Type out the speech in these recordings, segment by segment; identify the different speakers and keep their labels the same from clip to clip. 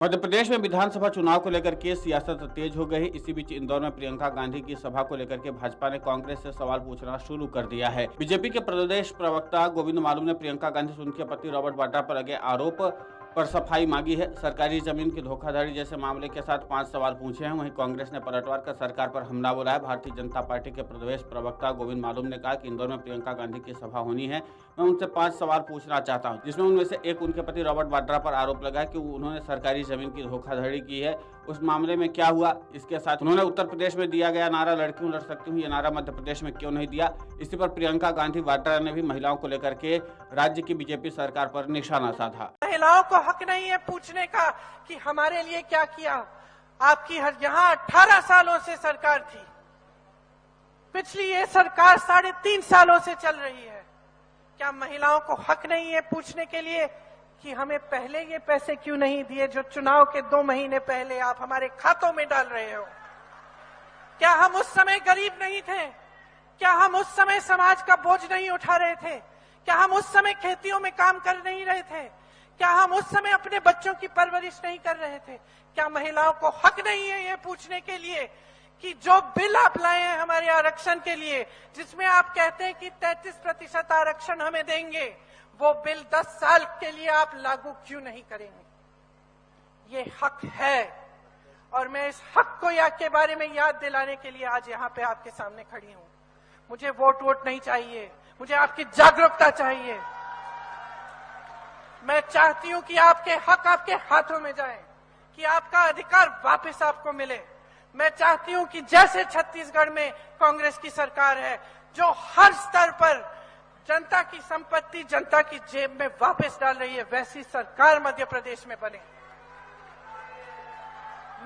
Speaker 1: मध्य प्रदेश में विधानसभा चुनाव को लेकर के सियासत तेज हो गई। इसी बीच इंदौर में प्रियंका गांधी की सभा को लेकर के भाजपा ने कांग्रेस से सवाल पूछना शुरू कर दिया है। बीजेपी के प्रदेश प्रवक्ता गोविंद मालूम ने प्रियंका गांधी से उनके पति रॉबर्ट वाड्रा पर लगे आरोप पर सफाई मांगी है। सरकारी जमीन की धोखाधड़ी जैसे मामले के साथ 5 सवाल पूछे हैं। वहीं कांग्रेस ने पलटवार कर सरकार पर हमला बोला है। भारतीय जनता पार्टी के प्रदेश प्रवक्ता गोविंद मालूम ने कहा कि इंदौर में प्रियंका गांधी की सभा होनी है। मैं उनसे 5 सवाल पूछना चाहता हूं, जिसमें उनमें से एक उनके पति रॉबर्ट वाड्रा पर आरोप लगा कि उन्होंने सरकारी जमीन की धोखाधड़ी की है। उस मामले में क्या हुआ? इसके साथ उन्होंने उत्तर प्रदेश में दिया गया नारा लड़की हूं लड़ सकती हूं, ये नारा मध्य प्रदेश में क्यों नहीं दिया? इसी पर प्रियंका गांधी वाड्रा ने भी महिलाओं को लेकर के राज्य की बीजेपी सरकार पर निशाना साधा।
Speaker 2: महिलाओं को हक नहीं है पूछने का कि हमारे लिए क्या किया। आपकी यहाँ 18 सालों से सरकार थी, पिछली ये सरकार 3.5 सालों से चल रही है। क्या महिलाओं को हक नहीं है पूछने के लिए कि हमें पहले ये पैसे क्यों नहीं दिए जो चुनाव के 2 महीने पहले आप हमारे खातों में डाल रहे हो? क्या हम उस समय गरीब नहीं थे? क्या हम उस समय समाज का बोझ नहीं उठा रहे थे? क्या हम उस समय खेतियों में काम कर नहीं रहे थे? क्या हम उस समय अपने बच्चों की परवरिश नहीं कर रहे थे? क्या महिलाओं को हक नहीं है ये पूछने के लिए कि जो बिल आप लाए हैं हमारे आरक्षण के लिए, जिसमें आप कहते हैं कि 33% आरक्षण हमें देंगे, वो बिल 10 साल के लिए आप लागू क्यों नहीं करेंगे? ये हक है और मैं इस हक को के बारे में याद दिलाने के लिए आज यहाँ पे आपके सामने खड़ी हूँ। मुझे वोट नहीं चाहिए, मुझे आपकी जागरूकता चाहिए। मैं चाहती हूं कि आपके हक आपके हाथों में जाए, कि आपका अधिकार वापस आपको मिले। मैं चाहती हूं कि जैसे छत्तीसगढ़ में कांग्रेस की सरकार है, जो हर स्तर पर जनता की संपत्ति जनता की जेब में वापस डाल रही है, वैसी सरकार मध्य प्रदेश में बने।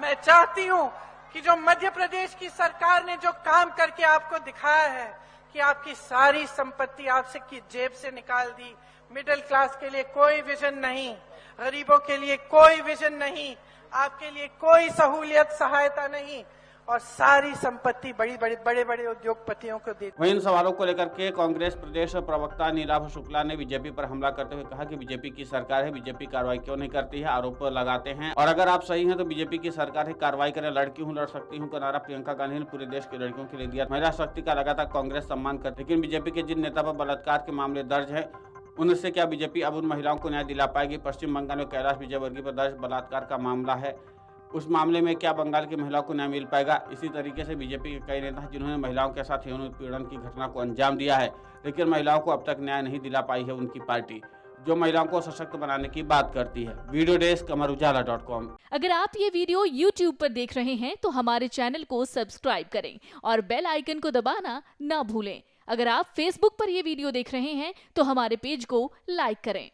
Speaker 2: मैं चाहती हूं कि जो मध्य प्रदेश की सरकार ने जो काम करके आपको दिखाया है कि आपकी सारी संपत्ति आपसे की जेब से निकाल दी, मिडिल क्लास के लिए कोई विजन नहीं, गरीबों के लिए कोई विजन नहीं, आपके लिए कोई सहूलियत सहायता नहीं, और सारी संपत्ति बड़े उद्योगपतियों को दी।
Speaker 1: वहीं इन सवालों को लेकर के कांग्रेस प्रदेश प्रवक्ता नीलाभ शुक्ला ने बीजेपी पर हमला करते हुए कहा कि बीजेपी की सरकार है, बीजेपी कार्रवाई क्यों नहीं करती है? आरोप लगाते हैं और अगर आप सही हैं तो बीजेपी की सरकार है, कार्रवाई करें। लड़की हूं लड़ सकती हूं का नारा प्रियंका गांधी ने पूरे देश की लड़कियों के लिए दिया। महिला शक्ति का लगातार कांग्रेस सम्मान करती है, लेकिन बीजेपी के जिन नेता पर बलात्कार के मामले दर्ज है, उनसे क्या बीजेपी अब उन महिलाओं को न्याय दिला पाएगी? पश्चिम बंगाल में कैलाश विजयवर्गीय पर दर्ज बलात्कार का मामला है, उस मामले में क्या बंगाल की महिलाओं को न्याय मिल पाएगा? इसी तरीके से बीजेपी के कई नेता जिन्होंने महिलाओं के साथ यौन उत्पीड़न की घटना को अंजाम दिया है, लेकिन महिलाओं को अब तक न्याय नहीं दिला पाई है उनकी पार्टी, जो महिलाओं को सशक्त बनाने की बात करती है। वीडियो डेस्क अमरुजाला.com।
Speaker 3: अगर आप ये वीडियो YouTube पर देख रहे हैं तो हमारे चैनल को सब्सक्राइब करें और बेल आइकन को दबाना ना भूलें। अगर आप Facebook पर ये वीडियो देख रहे हैं तो हमारे पेज को लाइक करें।